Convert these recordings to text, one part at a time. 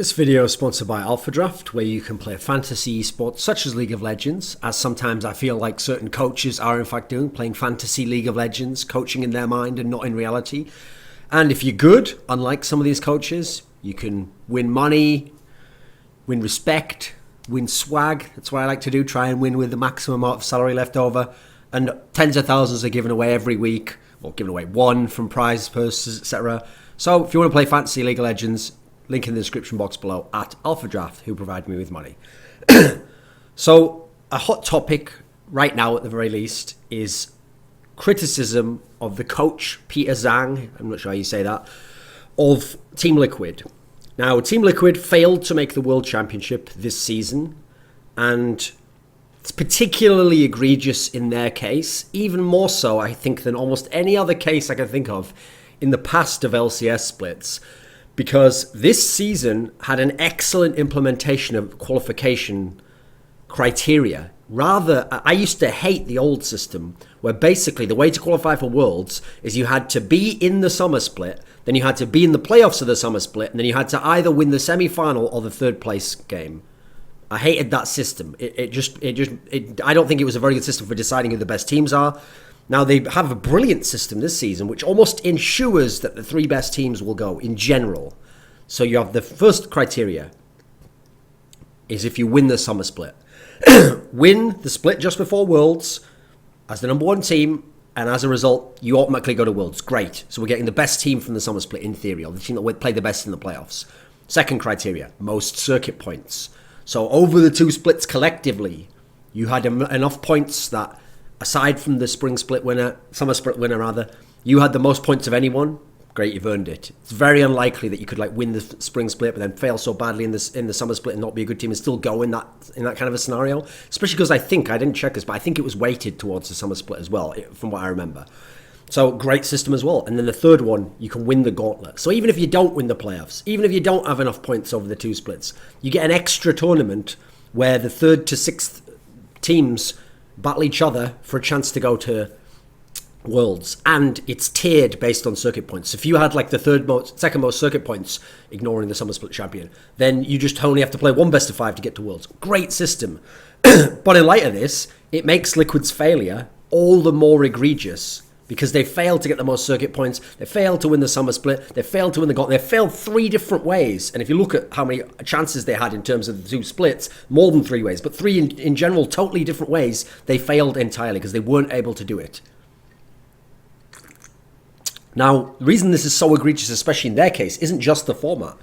This video is sponsored by Alpha Draft, where you can play fantasy esports such as League of Legends, as sometimes I feel like certain coaches are in fact doing, playing fantasy League of Legends, coaching in their mind and not in reality. And if you're good, unlike some of these coaches, you can win money, win respect, win swag. That's what I like to do, try and win with the maximum amount of salary left over. And tens of thousands are given away every week, or given away one from prize purses, etc. So if you want to play fantasy League of Legends, link in the description box below at Alpha Draft, who provide me with money. So a hot topic right now, at the very least, is criticism of the coach, Peter Zhang, I'm not sure how you say that, of Team Liquid. Now, Team Liquid failed to make the World Championship this season, and it's particularly egregious in their case, even more so, I think, than almost any other case I can think of in the past of LCS splits, because this season had an excellent implementation of qualification criteria. Rather, I used to hate the old system, where basically the way to qualify for Worlds is you had to be in the summer split, then you had to be in the playoffs of the summer split, and then you had to either win the semi-final or the third place game. I hated that system. I don't think it was a very good system for deciding who the best teams are. Now, they have a brilliant system this season, which almost ensures that the three best teams will go in general. So you have the first criteria is if you win the summer split. Win the split just before Worlds as the number one team, and as a result, you automatically go to Worlds. Great. So we're getting the best team from the summer split in theory, or the team that would play the best in the playoffs. Second criteria, most circuit points. So over the two splits collectively, you had enough points that, aside from the summer split winner rather, you had the most points of anyone. Great, you've earned it. It's very unlikely that you could win the spring split, but then fail so badly in the summer split and not be a good team and still go in that kind of a scenario. Especially because I didn't check this, but I think it was weighted towards the summer split as well, from what I remember. So great system as well. And then the third one, you can win the gauntlet. So even if you don't win the playoffs, even if you don't have enough points over the two splits, you get an extra tournament where the third to sixth teams battle each other for a chance to go to Worlds, and it's tiered based on circuit points. If you had the second most circuit points, ignoring the summer split champion, then you just only have to play one best of five to get to Worlds. Great system. But in light of this, it makes Liquid's failure all the more egregious, because they failed to get the most circuit points, they failed to win the summer split, they failed to win the gauntlet, they failed three different ways. And if you look at how many chances they had in terms of the two splits, more than three ways, but three in general, totally different ways, they failed entirely because they weren't able to do it. Now, the reason this is so egregious, especially in their case, isn't just the format.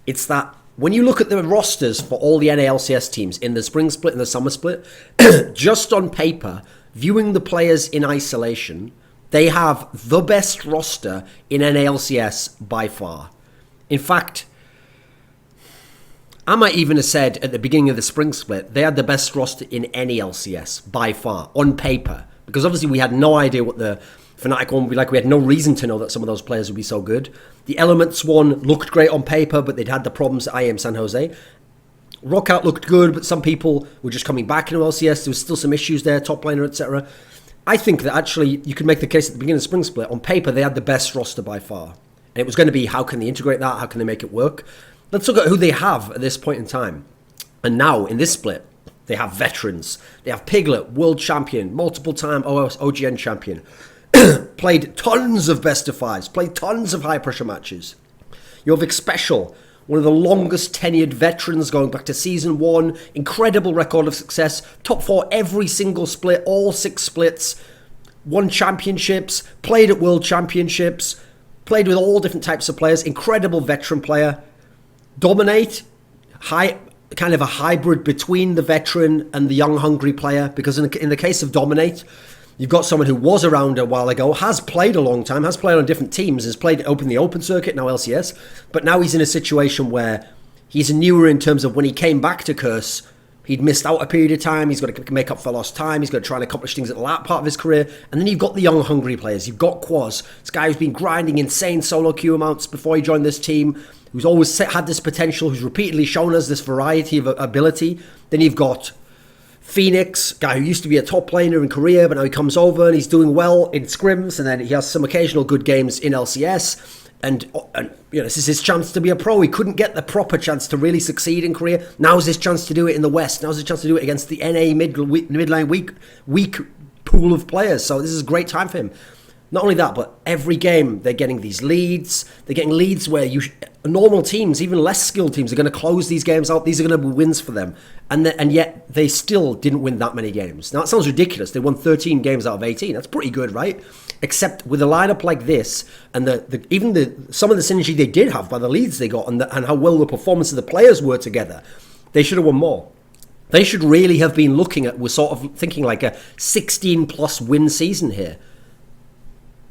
It's that when you look at the rosters for all the NALCS teams in the spring split and the summer split, just on paper, viewing the players in isolation, they have the best roster in NALCS by far. In fact, I might even have said at the beginning of the spring split, they had the best roster in any LCS by far, on paper. Because obviously we had no idea what the Fnatic one would be like. We had no reason to know that some of those players would be so good. The Elements one looked great on paper, but they'd had the problems at IEM San Jose. Rockout looked good, but some people were just coming back into LCS. There was still some issues there, top laner, etc. I think that actually you could make the case at the beginning of the spring split, on paper they had the best roster by far. And it was going to be, how can they integrate that? How can they make it work? Let's look at who they have at this point in time. And now, in this split, they have veterans. They have Piglet, world champion, multiple time OGN champion. Played tons of best of fives, played tons of high pressure matches. You have Special, one of the longest tenured veterans going back to season one, incredible record of success, top four every single split, all six splits, won championships, played at world championships, played with all different types of players, incredible veteran player. Dominate, kind of a hybrid between the veteran and the young hungry player, because in the case of Dominate, you've got someone who was around a while ago, has played a long time, has played on different teams, has played the open circuit, now LCS, but now he's in a situation where he's newer in terms of when he came back to Curse, he'd missed out a period of time, he's got to make up for lost time, he's got to try and accomplish things at the latter part of his career, and then you've got the young hungry players. You've got Quaz, this guy who's been grinding insane solo queue amounts before he joined this team, who's always had this potential, who's repeatedly shown us this variety of ability. Then you've got Phoenix, guy who used to be a top laner in Korea, but now he comes over and he's doing well in scrims, and then he has some occasional good games in LCS. And this is his chance to be a pro. He couldn't get the proper chance to really succeed in Korea. Now's his chance to do it in the West. Now's his chance to do it against the NA midline weak pool of players. So this is a great time for him. Not only that, but every game they're getting these leads. They're getting leads where normal teams, even less skilled teams, are going to close these games out. These are going to be wins for them. And yet they still didn't win that many games. Now, it sounds ridiculous. They won 13 games out of 18. That's pretty good, right? Except with a lineup like this, and some of the synergy they did have by the leads they got, and how well the performance of the players were together, they should have won more. They should really have been we're sort of thinking like a 16-plus win season here.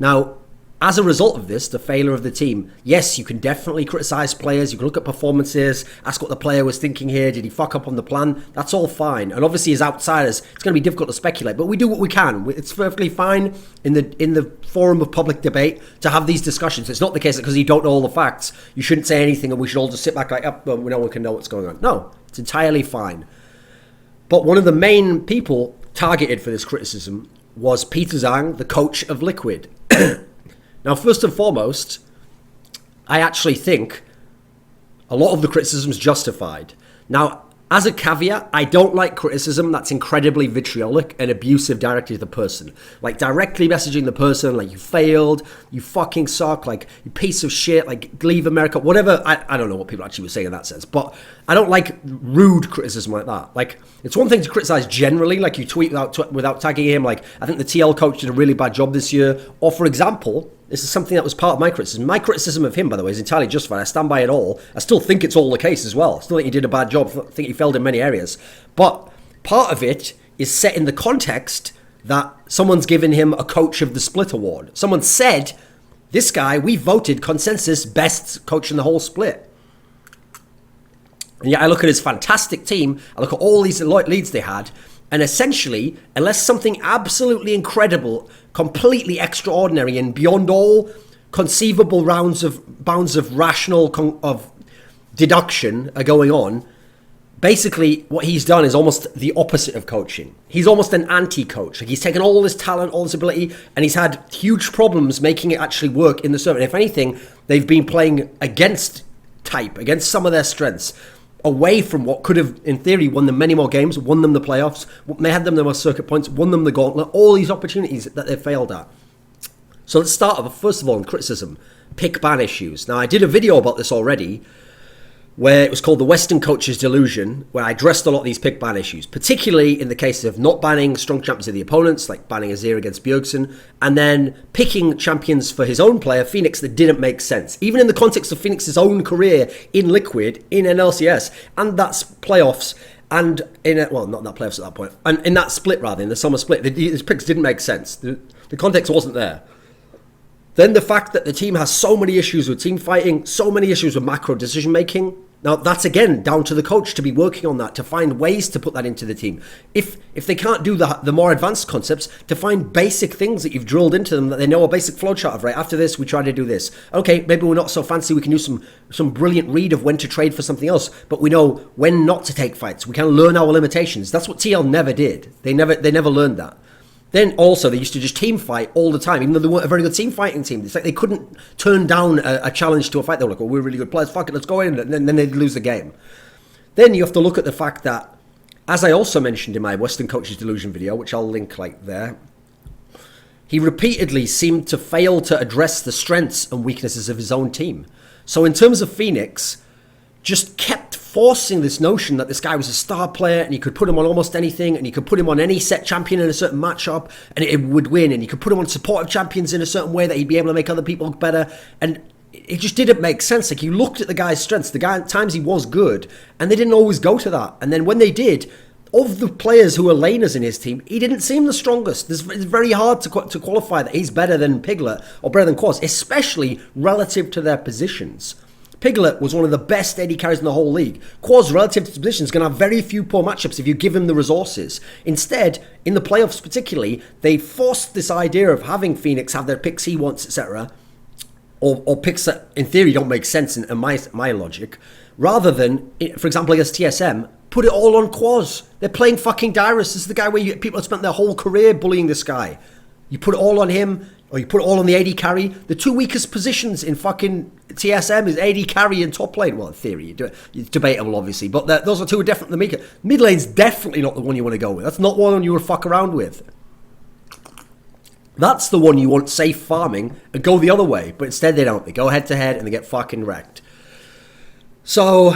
Now, as a result of this, the failure of the team, yes, you can definitely criticize players. You can look at performances, ask what the player was thinking here. Did he fuck up on the plan? That's all fine. And obviously, as outsiders, it's going to be difficult to speculate, but we do what we can. It's perfectly fine in the forum of public debate to have these discussions. It's not the case that because you don't know all the facts, you shouldn't say anything and we should all just sit back like, oh, well, no one can know what's going on. No, it's entirely fine. But one of the main people targeted for this criticism was Peter Zhang, the coach of Liquid. Now, first and foremost, I actually think a lot of the criticism is justified. Now, as a caveat, I don't like criticism that's incredibly vitriolic and abusive directly to the person. Like directly messaging the person, like you failed, you fucking suck, like you piece of shit, like leave America, whatever. I don't know what people actually were saying in that sense, but I don't like rude criticism like that. Like it's one thing to criticize generally, like you tweet without tagging him, like I think the TL coach did a really bad job this year. Or for example, this is something that was part of my criticism. My criticism of him, by the way, is entirely justified. I stand by it all. I still think it's all the case as well. I still think he did a bad job. I think he failed in many areas. But part of it is set in the context that someone's given him a Coach of the Split award. Someone said, this guy, we voted consensus best coach in the whole split. And yet I look at his fantastic team. I look at all these leads they had. And essentially, unless something absolutely incredible, completely extraordinary and beyond all conceivable bounds of rational of deduction are going on, basically what he's done is almost the opposite of coaching. He's almost an anti-coach. Like he's taken all this talent, all this ability, and he's had huge problems making it actually work in the server. And if anything, they've been playing against some of their strengths, away from what could have, in theory, won them many more games, won them the playoffs, they had them the most circuit points, won them the gauntlet, all these opportunities that they failed at. So let's start off, first of all, in criticism, pick ban issues. Now, I did a video about this already, where it was called The Western Coach's Delusion, where I addressed a lot of these pick ban issues, particularly in the case of not banning strong champions of the opponents, like banning Azir against Bjergsen, and then picking champions for his own player, Phoenix, that didn't make sense. Even in the context of Phoenix's own career in Liquid, in an LCS, and that's playoffs, and not that playoffs at that point, and in that split rather, in the summer split, his picks didn't make sense. The context wasn't there. Then the fact that the team has so many issues with team fighting, so many issues with macro decision making. Now, that's again down to the coach to be working on that, to find ways to put that into the team. If they can't do the more advanced concepts, to find basic things that you've drilled into them that they know a basic flowchart of, right? After this, we try to do this. Okay, maybe we're not so fancy, we can do some brilliant read of when to trade for something else, but we know when not to take fights. We can learn our limitations. That's what TL never did. They never learned that. Then also, they used to just team fight all the time, even though they weren't a very good team fighting team. It's like they couldn't turn down a challenge to a fight. They were like, well, we're really good players, fuck it, let's go in, and then they'd lose the game. Then you have to look at the fact that, as I also mentioned in my Western Coach's Delusion video, which I'll link like there, he repeatedly seemed to fail to address the strengths and weaknesses of his own team. So in terms of Phoenix, just kept forcing this notion that this guy was a star player and you could put him on almost anything and you could put him on any set champion in a certain matchup and it would win, and you could put him on supportive champions in a certain way that he'd be able to make other people look better, and it just didn't make sense. Like, you looked at the guy's strengths, the guy at times he was good, and they didn't always go to that, and then when they did, of the players who were laners in his team, he didn't seem the strongest. It's very hard to qualify that he's better than Piglet or better than Quaz, especially relative to their positions. Piglet was one of the best AD carries in the whole league. Quaz, relative to his position, is going to have very few poor matchups if you give him the resources. Instead, in the playoffs particularly, they forced this idea of having Phoenix have their picks he wants, etc., or picks that in theory don't make sense in my logic, rather than, for example, against TSM, put it all on Quaz. They're playing fucking Dyrus. This is the guy where people have spent their whole career bullying this guy. You put it all on him, Or you put it all on the AD carry. The two weakest positions in fucking TSM is AD carry and top lane. Well, in theory, it's debatable, obviously. But those are two definitely the weaker. Mid lane's definitely not the one you want to go with. That's not one you want to fuck around with. That's the one you want safe farming and go the other way. But instead they don't. They go head to head and they get fucking wrecked. So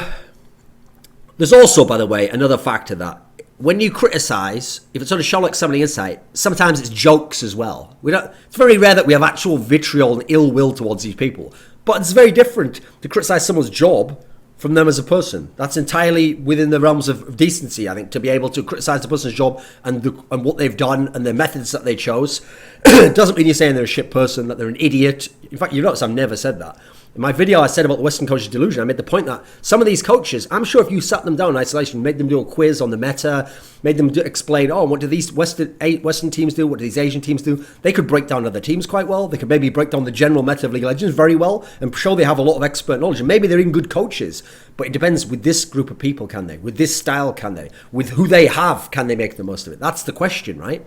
there's also, by the way, another factor that when you criticise, if it's on a show like Somebody Insight, sometimes it's jokes as well. It's very rare that we have actual vitriol and ill will towards these people. But it's very different to criticise someone's job from them as a person. That's entirely within the realms of decency, I think, to be able to criticise the person's job and what they've done and the methods that they chose. It doesn't mean you're saying they're a shit person, that they're an idiot. In fact, you notice I've never said that. In my video I said about the Western coaches delusion, I made the point that some of these coaches, I'm sure if you sat them down in isolation, made them do a quiz on the meta, made them explain, what do these Western teams do, what do these Asian teams do, they could break down other teams quite well. They could maybe break down the general meta of League of Legends very well and show they have a lot of expert knowledge. And maybe they're even good coaches, but it depends with this group of people, can they? With this style, can they? With who they have, can they make the most of it? That's the question, right?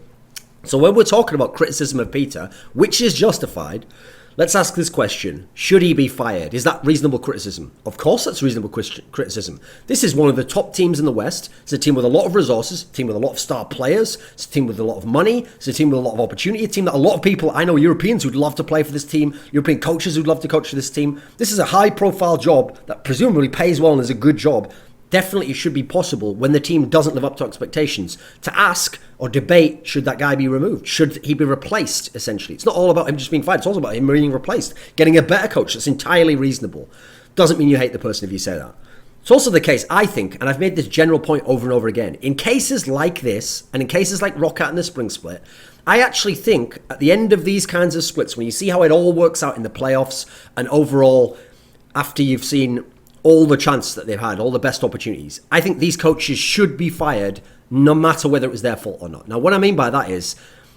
So when we're talking about criticism of Peter, which is justified, let's ask this question. Should he be fired? Is that reasonable criticism? Of course that's reasonable criticism. This is one of the top teams in the West. It's a team with a lot of resources, a team with a lot of star players, it's a team with a lot of money, it's a team with a lot of opportunity, a team that a lot of people, I know Europeans who'd love to play for this team, European coaches who'd love to coach for this team. This is a high-profile job that presumably pays well and is a good job. Definitely it should be possible when the team doesn't live up to expectations to ask or debate, should that guy be removed? Should he be replaced, essentially? It's not all about him just being fired. It's also about him being replaced. Getting a better coach. That's entirely reasonable. Doesn't mean you hate the person if you say that. It's also the case, I think, and I've made this general point over and over again, in cases like this, and in cases like Roccat and the Spring Split, I actually think at the end of these kinds of splits, when you see how it all works out in the playoffs and overall, after you've seen all the chances that they've had, all the best opportunities, I think these coaches should be fired no matter whether it was their fault or not. Now, what I mean by that is,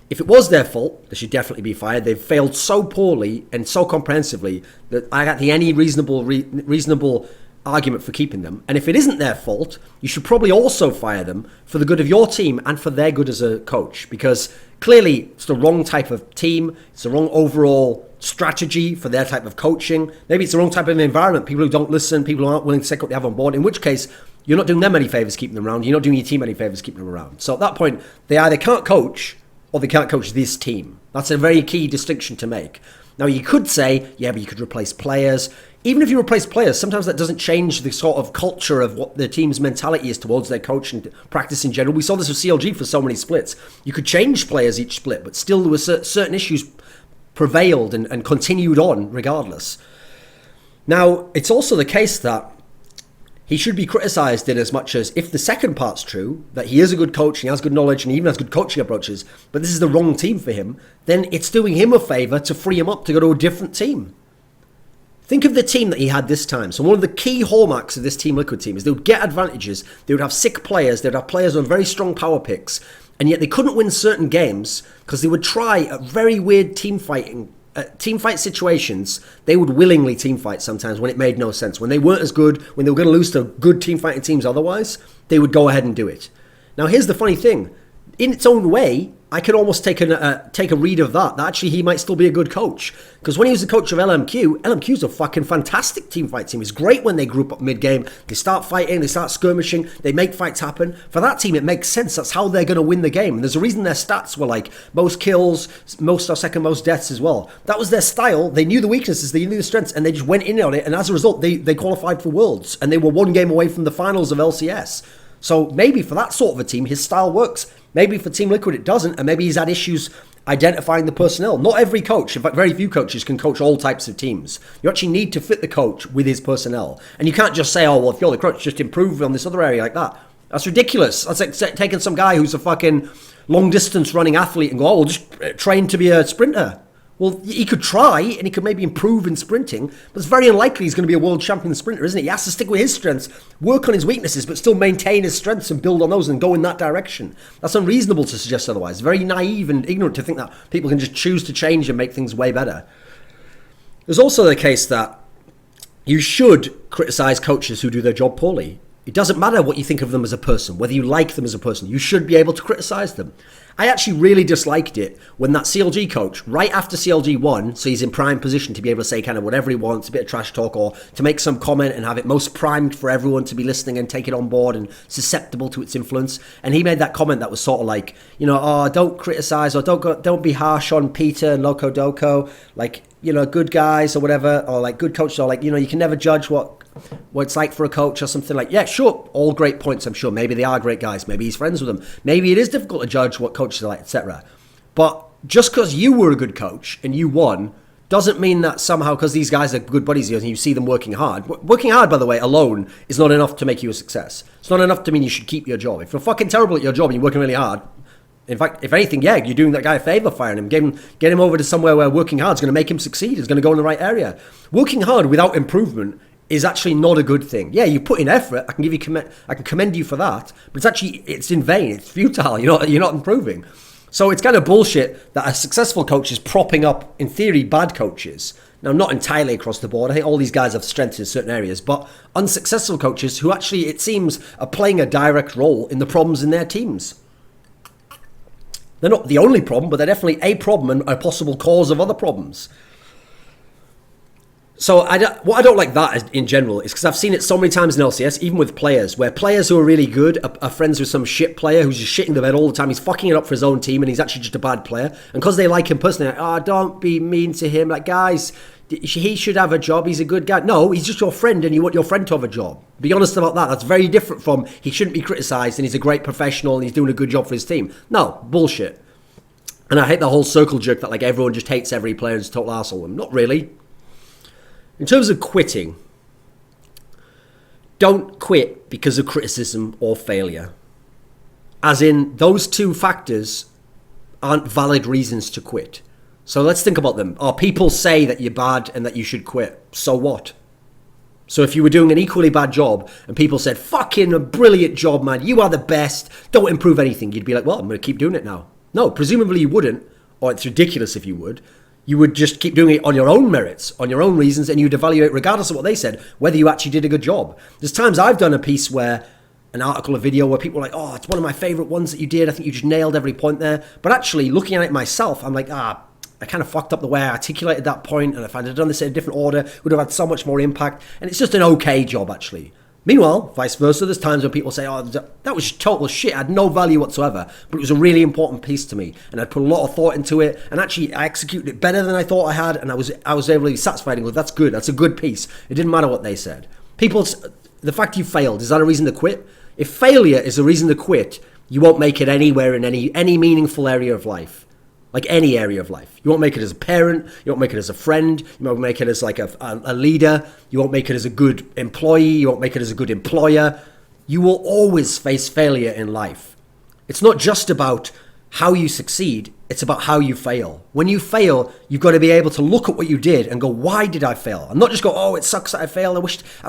if it was their fault, they should definitely be fired. They've failed so poorly and so comprehensively that I don't think any reasonable argument for keeping them. And if it isn't their fault, you should probably also fire them for the good of your team and for their good as a coach, because clearly it's the wrong type of team, it's the wrong overall strategy for their type of coaching. Maybe it's the wrong type of environment, people who don't listen, people who aren't willing to take what they have on board, in which case you're not doing them any favours keeping them around, you're not doing your team any favours keeping them around. So at that point, they either can't coach or they can't coach this team. That's a very key distinction to make. Now you could say, yeah, but you could replace players. Even if you replace players, sometimes that doesn't change the sort of culture of what the team's mentality is towards their coach and practice in general. We saw this with CLG for so many splits. You could change players each split, but still there were certain issues prevailed and continued on regardless. Now, it's also the case that he should be criticised in as much as, if the second part's true, that he is a good coach, and he has good knowledge, and he even has good coaching approaches, but this is the wrong team for him, then it's doing him a favour to free him up to go to a different team. Think of the team that he had this time. So one of the key hallmarks of this Team Liquid team is they would get advantages, they would have sick players, they would have players on very strong power picks, and yet they couldn't win certain games because they would try at very weird team fight situations. They would willingly team fight sometimes when it made no sense. When they weren't as good, when they were going to lose to good team fighting teams otherwise, they would go ahead and do it. Now here's the funny thing. In its own way, I could almost take a read of that actually he might still be a good coach. Because when he was the coach of LMQ's a fucking fantastic team fight team. It's great when they group up mid-game, they start fighting, they start skirmishing, they make fights happen. For that team, it makes sense. That's how they're going to win the game. And there's a reason their stats were like most kills, most or second most deaths as well. That was their style. They knew the weaknesses, they knew the strengths, and they just went in on it. And as a result, they qualified for Worlds. And they were one game away from the finals of LCS. So maybe for that sort of a team, his style works. Maybe for Team Liquid it doesn't, and maybe he's had issues identifying the personnel. Not every coach, in fact very few coaches can coach all types of teams. You actually need to fit the coach with his personnel. And you can't just say, oh, well, if you're the coach, just improve on this other area like that. That's ridiculous. That's like taking some guy who's a fucking long distance running athlete and go, oh, we'll just train to be a sprinter. Well, he could try, and he could maybe improve in sprinting, but it's very unlikely he's going to be a world champion sprinter, isn't he? He has to stick with his strengths, work on his weaknesses, but still maintain his strengths and build on those and go in that direction. That's unreasonable to suggest otherwise. Very naive and ignorant to think that people can just choose to change and make things way better. There's also the case that you should criticise coaches who do their job poorly. It doesn't matter what you think of them as a person, whether you like them as a person. You should be able to criticize them. I actually really disliked it when that CLG coach, right after CLG won, so he's in prime position to be able to say kind of whatever he wants, a bit of trash talk, or to make some comment and have it most primed for everyone to be listening and take it on board and susceptible to its influence. And he made that comment that was sort of like, you know, oh, don't criticize or don't be harsh on Peter and Loco Doco, like, you know, good guys or whatever, or like good coaches, or like, you know, you can never judge what it's like for a coach or something. Like, yeah, sure, all great points, I'm sure. Maybe they are great guys. Maybe he's friends with them. Maybe it is difficult to judge what coaches are like, etc. But just because you were a good coach and you won doesn't mean that somehow, because these guys are good buddies and you see them working hard. Working hard, by the way, alone is not enough to make you a success. It's not enough to mean you should keep your job. If you're fucking terrible at your job and you're working really hard, in fact, if anything, yeah, you're doing that guy a favor, firing him. Get him over to somewhere where working hard is going to make him succeed. It's going to go in the right area. Working hard without improvement is actually not a good thing. Yeah, you put in effort. I can commend you for that, but it's in vain. It's futile. You're not improving. So it's kind of bullshit that a successful coach is propping up, in theory, bad coaches. Now, not entirely across the board. I think all these guys have strengths in certain areas, but unsuccessful coaches who actually, it seems, are playing a direct role in the problems in their teams. They're not the only problem, but they're definitely a problem and a possible cause of other problems. So what I don't like that in general is because I've seen it so many times in LCS, even with players, where players who are really good are friends with some shit player who's just shitting the bed all the time. He's fucking it up for his own team and he's actually just a bad player. And because they like him personally, like, oh, don't be mean to him. Like, guys, he should have a job. He's a good guy. No, he's just your friend and you want your friend to have a job. Be honest about that. That's very different from he shouldn't be criticised and he's a great professional and he's doing a good job for his team. No, bullshit. And I hate the whole circle jerk that like everyone just hates every player and is a total arsehole. Not really. In terms of quitting, don't quit because of criticism or failure. As in, those two factors aren't valid reasons to quit. So let's think about them. Oh, people say that you're bad and that you should quit. So what? So if you were doing an equally bad job and people said, fucking a brilliant job, man, you are the best, don't improve anything, you'd be like, well, I'm going to keep doing it now. No, presumably you wouldn't, or it's ridiculous if you would. You would just keep doing it on your own merits, on your own reasons, and you'd evaluate, regardless of what they said, whether you actually did a good job. There's times I've done a piece where, an article, a video, where people are like, oh, it's one of my favourite ones that you did. I think you just nailed every point there. But actually, looking at it myself, I'm like, I kind of fucked up the way I articulated that point, and if I'd have done this in a different order, it would have had so much more impact. And it's just an okay job, actually. Meanwhile, vice versa, there's times when people say, oh, that was total shit, I had no value whatsoever, but it was a really important piece to me, and I'd put a lot of thought into it, and actually I executed it better than I thought I had, and I was able to be satisfied and go, that's good, that's a good piece. It didn't matter what they said. The fact you failed, is that a reason to quit? If failure is a reason to quit, you won't make it anywhere in any meaningful area of life. Like any area of life. You won't make it as a parent, you won't make it as a friend, you won't make it as like a leader, you won't make it as a good employee, you won't make it as a good employer. You will always face failure in life. It's not just about how you succeed, it's about how you fail. When you fail, you've got to be able to look at what you did and go, why did I fail? And not just go, oh, it sucks that I failed, I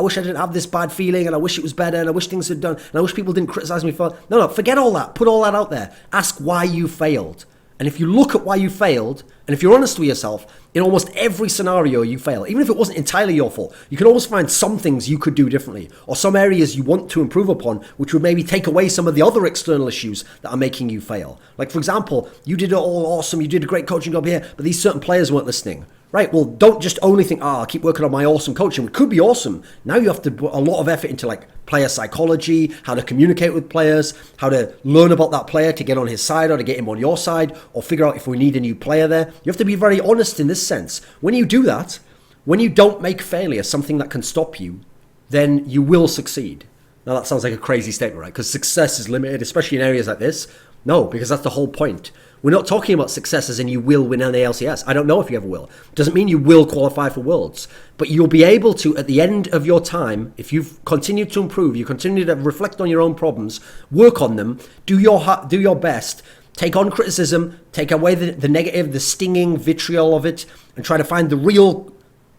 wish I didn't have this bad feeling, and I wish it was better, and I wish things had done, and I wish people didn't criticize me for... No, forget all that, put all that out there. Ask why you failed. And if you look at why you failed, and if you're honest with yourself, in almost every scenario you fail, even if it wasn't entirely your fault, you can always find some things you could do differently, or some areas you want to improve upon, which would maybe take away some of the other external issues that are making you fail. Like, for example, you did it all awesome, you did a great coaching job here, but these certain players weren't listening. Right, well, don't just only think, I'll keep working on my awesome coaching. It could be awesome. Now you have to put a lot of effort into like player psychology, how to communicate with players, how to learn about that player to get on his side or to get him on your side, or figure out if we need a new player there. You have to be very honest in this sense. When you do that, when you don't make failure something that can stop you, then you will succeed. Now that sounds like a crazy statement, right? Because success is limited, especially in areas like this. No, because that's the whole point. We're not talking about success as in you will win an ALCS. I don't know if you ever will. Doesn't mean you will qualify for Worlds. But you'll be able to, at the end of your time, if you've continued to improve, you continue to reflect on your own problems, work on them, do your best, take on criticism, take away the negative, the stinging vitriol of it, and try to find the real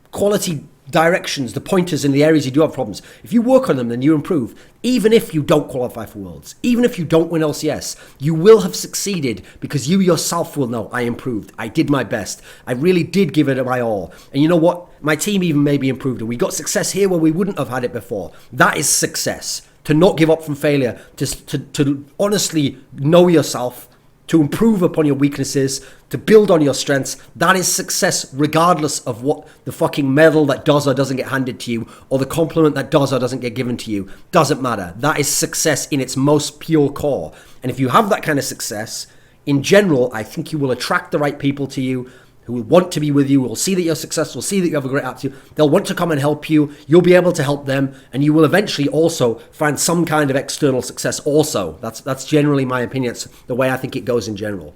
quality directions, the pointers in the areas you do have problems. If you work on them, then you improve. Even if you don't qualify for Worlds, even if you don't win LCS, you will have succeeded because you yourself will know, I improved, I did my best, I really did give it my all. And you know what? My team even maybe improved, and we got success here where we wouldn't have had it before. That is success. to not give up from failure, to honestly know yourself, to improve upon your weaknesses, to build on your strengths. That is success regardless of what the fucking medal that does or doesn't get handed to you, or the compliment that does or doesn't get given to you. Doesn't matter. That is success in its most pure core. And if you have that kind of success, in general, I think you will attract the right people to you who will want to be with you, will see that you're successful, see that you have a great attitude. They'll want to come and help you. You'll be able to help them, and you will eventually also find some kind of external success also. That's generally my opinion. It's the way I think it goes in general.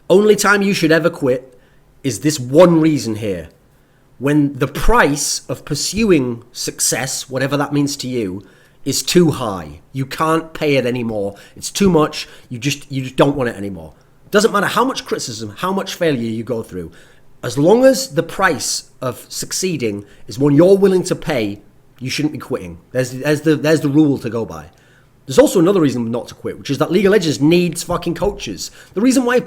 Only time you should ever quit is this one reason here. When the price of pursuing success, whatever that means to you, is too high. You can't pay it anymore. It's too much. You just don't want it anymore. Doesn't matter how much criticism, how much failure you go through. As long as the price of succeeding is one you're willing to pay, you shouldn't be quitting. There's the rule to go by. There's also another reason not to quit, which is that League of Legends needs fucking coaches. The reason why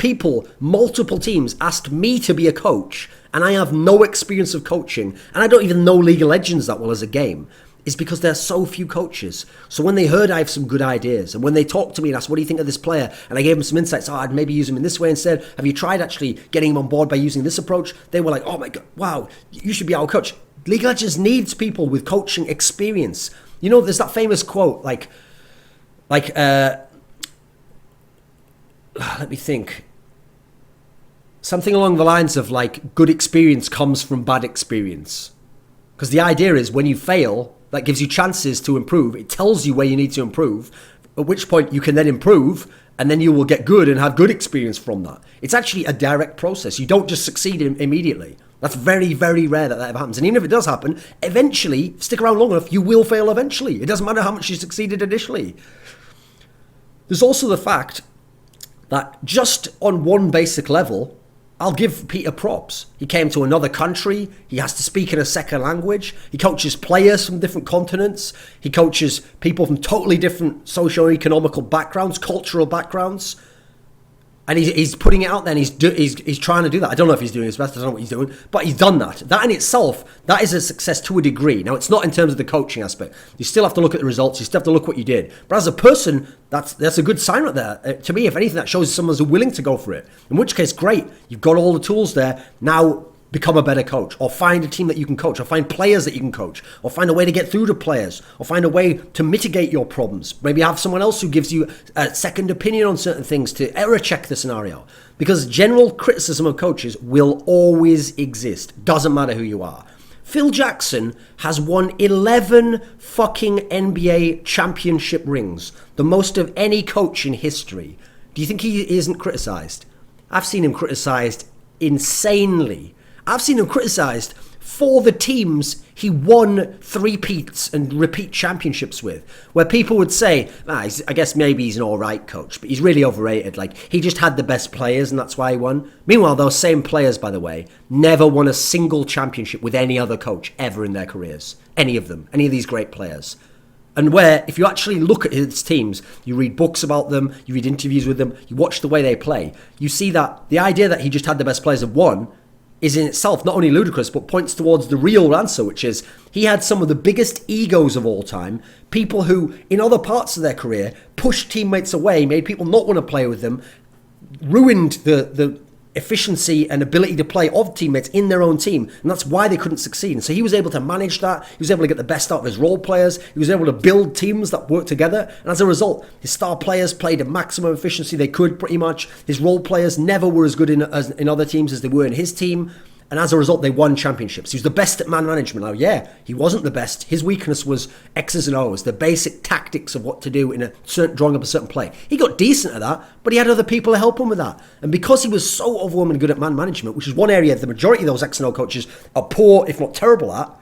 multiple teams asked me to be a coach, and I have no experience of coaching, and I don't even know League of Legends that well as a game, is because there are so few coaches. So when they heard I have some good ideas, and when they talked to me and asked, what do you think of this player? And I gave them some insights. I'd maybe use him in this way instead. Have you tried actually getting him on board by using this approach? They were like, oh my God, wow, you should be our coach. League of Legends needs people with coaching experience. You know, there's that famous quote, let me think. Something along the lines of good experience comes from bad experience. Because the idea is when you fail, that gives you chances to improve. It tells you where you need to improve, at which point you can then improve, and then you will get good and have good experience from that. It's actually a direct process. You don't just succeed immediately. That's very, very rare that ever happens. And even if it does happen, eventually, stick around long enough, you will fail eventually. It doesn't matter how much you succeeded initially. There's also the fact that just on one basic level, I'll give Peter props. He came to another country. He has to speak in a second language. He coaches players from different continents. He coaches people from totally different socio-economical backgrounds, cultural backgrounds. And he's putting it out there, and he's trying to do that. I don't know if he's doing his best. I don't know what he's doing. But he's done that. That in itself, that is a success to a degree. Now, it's not in terms of the coaching aspect. You still have to look at the results. You still have to look what you did. But as a person, that's a good sign right there. To me, if anything, that shows someone's willing to go for it. In which case, great. You've got all the tools there. Now, become a better coach, or find a team that you can coach, or find players that you can coach, or find a way to get through to players, or find a way to mitigate your problems. Maybe have someone else who gives you a second opinion on certain things to error check the scenario. Because general criticism of coaches will always exist. Doesn't matter who you are. Phil Jackson has won 11 fucking NBA championship rings, the most of any coach in history. Do you think he isn't criticized? I've seen him criticized insanely. I've seen him criticised for the teams he won three-peats and repeat championships with, where people would say, I guess maybe he's an all-right coach, but he's really overrated. He just had the best players and that's why he won. Meanwhile, those same players, by the way, never won a single championship with any other coach ever in their careers. Any of them. Any of these great players. And where, if you actually look at his teams, you read books about them, you read interviews with them, you watch the way they play, you see that the idea that he just had the best players and won is in itself not only ludicrous, but points towards the real answer, which is he had some of the biggest egos of all time, people who, in other parts of their career, pushed teammates away, made people not want to play with them, ruined the efficiency and ability to play of teammates in their own team, and that's why they couldn't succeed. And so he was able to manage that, he was able to get the best out of his role players, he was able to build teams that work together, and as a result, his star players played at maximum efficiency they could pretty much. His role players never were as good in other teams as they were in his team, and as a result, they won championships. He was the best at man management. Now, yeah, he wasn't the best. His weakness was X's and O's, the basic tactics of what to do in drawing up a certain play. He got decent at that, but he had other people to help him with that. And because he was so overwhelmingly good at man management, which is one area the majority of those X and O coaches are poor, if not terrible at. I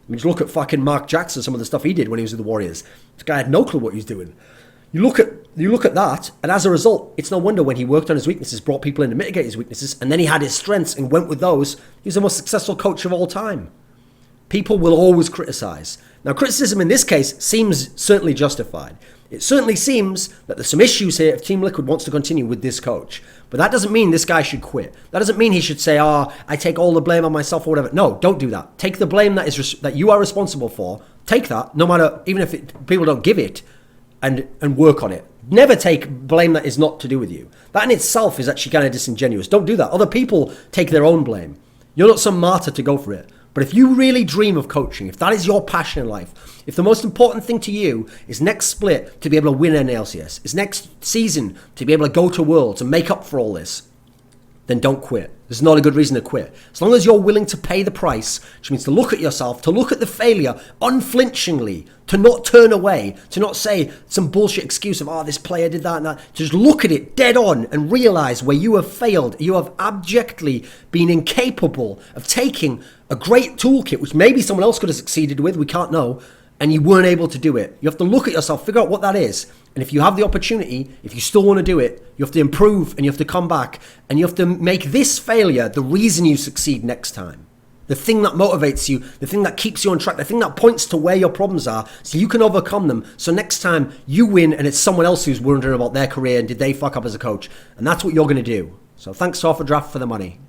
mean, just look at fucking Mark Jackson, some of the stuff he did when he was with the Warriors. This guy had no clue what he was doing. You look at that, and as a result, it's no wonder when he worked on his weaknesses, brought people in to mitigate his weaknesses, and then he had his strengths and went with those. He was the most successful coach of all time. People will always criticize. Now, criticism in this case seems certainly justified. It certainly seems that there's some issues here if Team Liquid wants to continue with this coach. But that doesn't mean this guy should quit. That doesn't mean he should say, I take all the blame on myself or whatever. No, don't do that. Take the blame that you are responsible for, Take that, no matter, even if people don't give it, and work on it. Never take blame that is not to do with you. That in itself is actually kind of disingenuous. Don't do that. Other people take their own blame. You're not some martyr to go for it. But if you really dream of coaching, if that is your passion in life, if the most important thing to you is next split to be able to win an ALCS, is next season to be able to go to Worlds and make up for all this, then don't quit. There's not a good reason to quit. As long as you're willing to pay the price, which means to look at yourself, to look at the failure unflinchingly, to not turn away, to not say some bullshit excuse of, this player did that and that. To just look at it dead on and realize where you have failed. You have abjectly been incapable of taking a great toolkit, which maybe someone else could have succeeded with, we can't know, and you weren't able to do it. You have to look at yourself, figure out what that is. And if you have the opportunity, if you still want to do it, you have to improve and you have to come back and you have to make this failure the reason you succeed next time. The thing that motivates you, the thing that keeps you on track, the thing that points to where your problems are so you can overcome them. So next time you win and it's someone else who's wondering about their career and did they fuck up as a coach. And that's what you're going to do. So thanks to Offerdraft for the money.